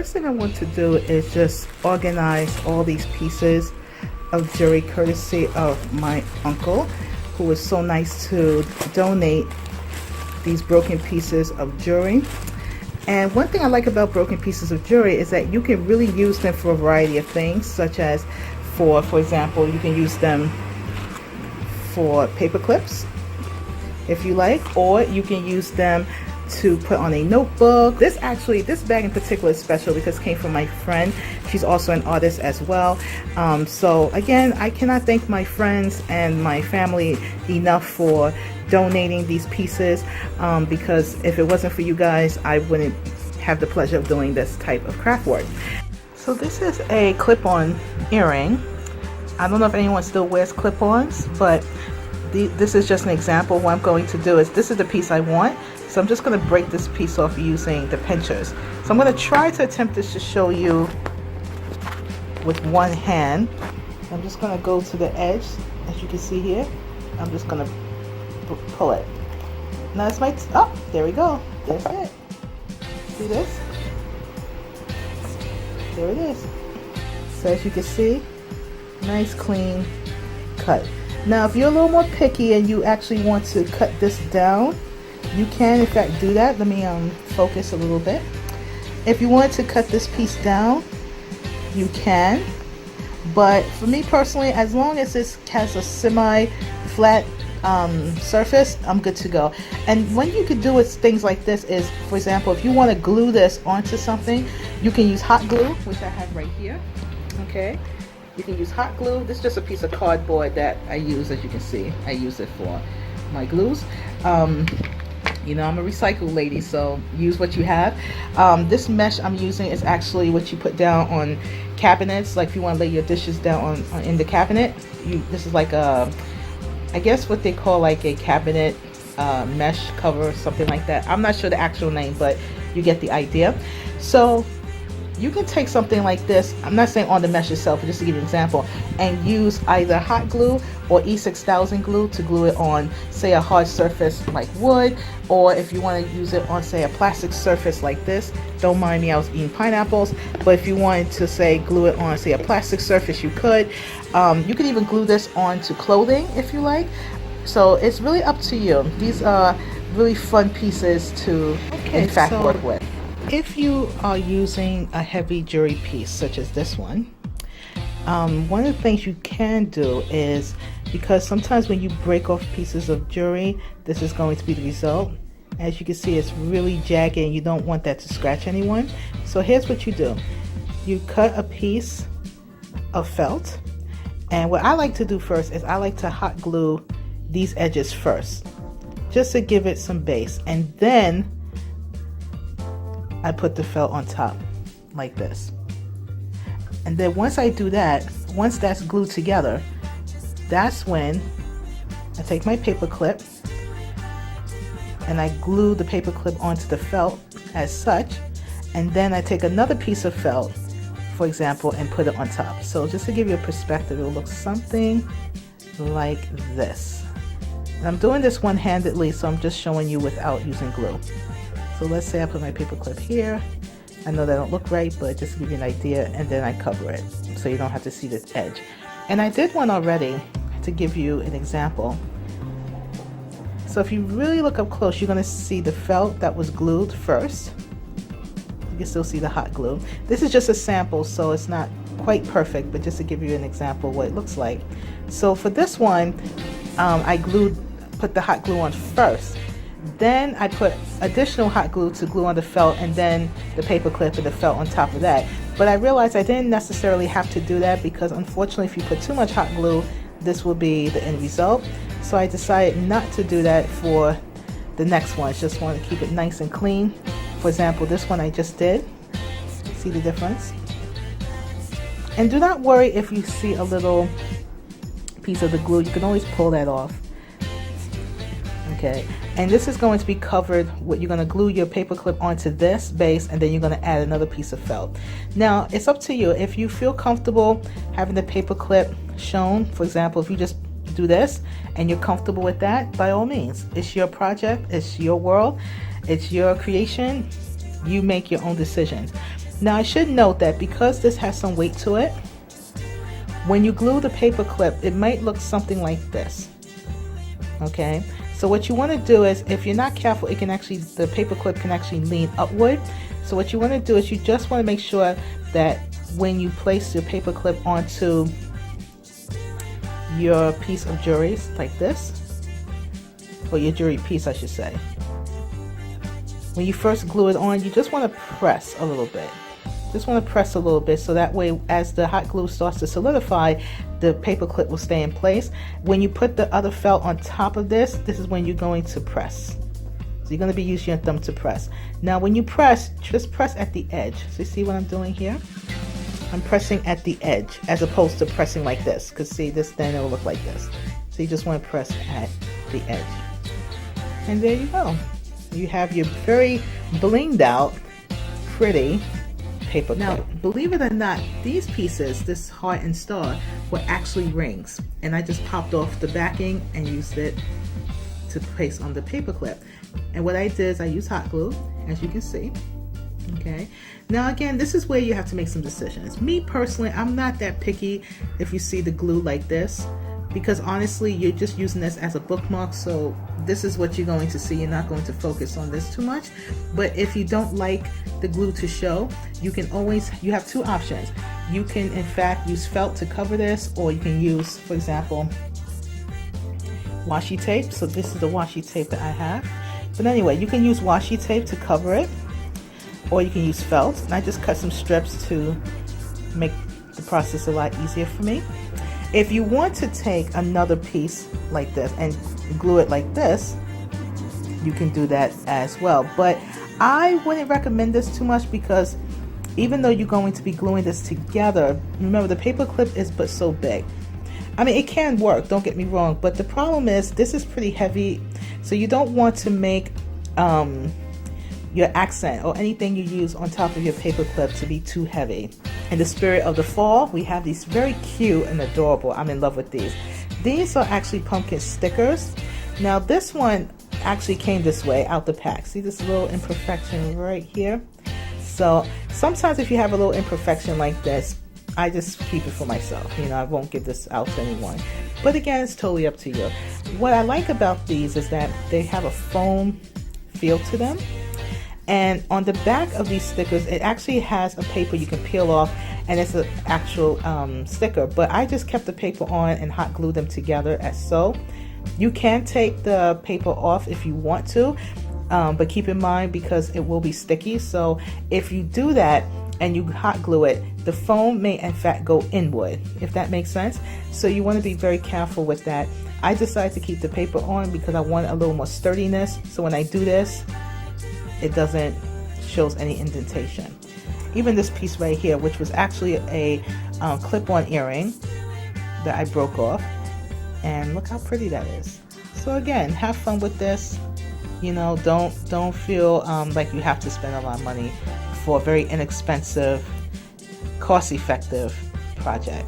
first thing I want to do is just organize all these pieces of jewelry courtesy of my uncle, who was so nice to donate these broken pieces of jewelry. And one thing I like about broken pieces of jewelry is that you can really use them for a variety of things, such as for example, you can use them for paper clips if you like, or you can use them to put on a notebook. This bag in particular is special because it came from my friend. She's also an artist as well. So again, I cannot thank my friends and my family enough for donating these pieces, because if it wasn't for you guys, I wouldn't have the pleasure of doing this type of craft work. So this is a clip-on earring. I don't know if anyone still wears clip-ons, but this is just an example. What I'm going to do is, this is the piece I want, so I'm just going to break this piece off using the pinchers. So I'm going to try to attempt this to show you with one hand. I'm just going to go to the edge, as you can see here. I'm just going to pull it. Now it's my, oh, there we go. That's it. See this? There it is. So as you can see, nice clean cut. Now if you're a little more picky and you actually want to cut this down, you can in fact do that. Let me focus a little bit. If you want to cut this piece down, you but for me personally, as long as this has a semi-flat surface, I'm good to go. And what you could do with things like this is, for example, if you want to glue this onto something, you can use hot glue, which I have right here. Okay, you can use hot glue. This is just a piece of cardboard that I use. As you can see, I use it for my glues. You know, I'm a recycle lady, so use what you have. This mesh I'm using is actually what you put down on cabinets. Like if you want to lay your dishes down in the cabinet, this is like a, I guess what they call like a cabinet mesh cover, something like that. I'm not sure the actual name, but you get the idea. So you can take something like this, I'm not saying on the mesh itself, but just to give you an example, and use either hot glue or E6000 glue to glue it on, say, a hard surface like wood, or if you want to use it on, say, a plastic surface like this. Don't mind me, I was eating pineapples, but if you wanted to, say, glue it on, say, a plastic surface, you could. You could even glue this onto clothing if you like. So it's really up to you. These are really fun pieces to, in fact, work with. If you are using a heavy jewelry piece such as this one, one of the things you can do is, because sometimes when you break off pieces of jewelry, this is going to be the result. As you can see, it's really jagged and you don't want that to scratch anyone. So here's what you do. You cut a piece of felt, and what I like to do first is I like to hot glue these edges first, just to give it some base, and then I put the felt on top like this. And then once I do that, once that's glued together, that's when I take my paper clip and I glue the paper clip onto the felt as such, and then I take another piece of felt, for example, and put it on top. So just to give you a perspective, it will look something like this. And I'm doing this one-handedly, so I'm just showing you without using glue. So let's say I put my paper clip here. I know that don't look right, but just to give you an idea, and then I cover it so you don't have to see this edge. And I did one already to give you an example. So if you really look up close, you're going to see the felt that was glued first. You can still see the hot glue. This is just a sample, so it's not quite perfect, but just to give you an example of what it looks like. So for this one, I put the hot glue on first. Then I put additional hot glue to glue on the felt, and then the paper clip and the felt on top of that. But I realized I didn't necessarily have to do that, because unfortunately if you put too much hot glue, this will be the end result. So I decided not to do that for the next one. I just want to keep it nice and clean. For example, this one I just did. See the difference? And do not worry if you see a little piece of the glue. You can always pull that off. Okay, and this is going to be covered. You're going to glue your paper clip onto this base, and then you're going to add another piece of felt. Now it's up to you. If you feel comfortable having the paper clip shown, for example, if you just do this and you're comfortable with that, by all means, it's your project, it's your world, it's your creation. You make your own decisions. Now I should note that because this has some weight to it, when you glue the paper clip, it might look something like this. Okay, so what you want to do is, if you're not careful, it can actually, the paper clip can actually lean upward. So what you want to do is you just want to make sure that when you place your paper clip onto your piece of jewelry like this, or your jewelry piece I should say, when you first glue it on, you just want to press a little bit. Just want to press a little bit, so that way as the hot glue starts to solidify, the paper clip will stay in place. When you put the other felt on top of this, this is when you're going to press. So you're going to be using your thumb to press. Now when you press, just press at the edge. So you see what I'm doing here? I'm pressing at the edge as opposed to pressing like this, because see, this then it will look like this. So you just want to press at the edge. And there you go. You have your very blinged out, pretty paper clip. Now, believe it or not, these pieces, this heart and star, were actually rings. And I just popped off the backing and used it to place on the paper clip. And what I did is I used hot glue, as you can see. Okay. Now again, this is where you have to make some decisions. Me personally, I'm not that picky if you see the glue like this, because honestly, you're just using this as a bookmark, so this is what you're going to see. You're not going to focus on this too much. But if you don't like the glue to show, you can always, you have two options. You can in fact use felt to cover this, or you can use, for example, washi tape. So this is the washi tape that I have. But anyway, you can use washi tape to cover it, or you can use felt. And I just cut some strips to make the process a lot easier for me. If you want to take another piece like this and glue it like this, you can do that as well. But I wouldn't recommend this too much, because even though you're going to be gluing this together, remember the paper clip is but so big. I mean, it can work, don't get me wrong, but the problem is this is pretty heavy, so you don't want to make your accent or anything you use on top of your paper clip to be too heavy. In the spirit of the fall, we have these very cute and adorable, I'm in love with these. These are actually pumpkin stickers. Now this one actually came this way out the pack. See this little imperfection right here? So sometimes if you have a little imperfection like this, I just keep it for myself. You know, I won't give this out to anyone. But again, it's totally up to you. What I like about these is that they have a foam feel to them. And on the back of these stickers, it actually has a paper you can peel off, and it's an actual sticker. But I just kept the paper on and hot glued them together as so. You can take the paper off if you want to, but keep in mind, because it will be sticky. So if you do that and you hot glue it, the foam may in fact go inward, if that makes sense. So you want to be very careful with that. I decided to keep the paper on because I want a little more sturdiness. So when I do this, it doesn't shows any indentation. Even this piece right here, which was actually a clip-on earring that I broke off, and look how pretty that is. So again, have fun with this. You know, don't feel like you have to spend a lot of money for a very inexpensive, cost-effective project.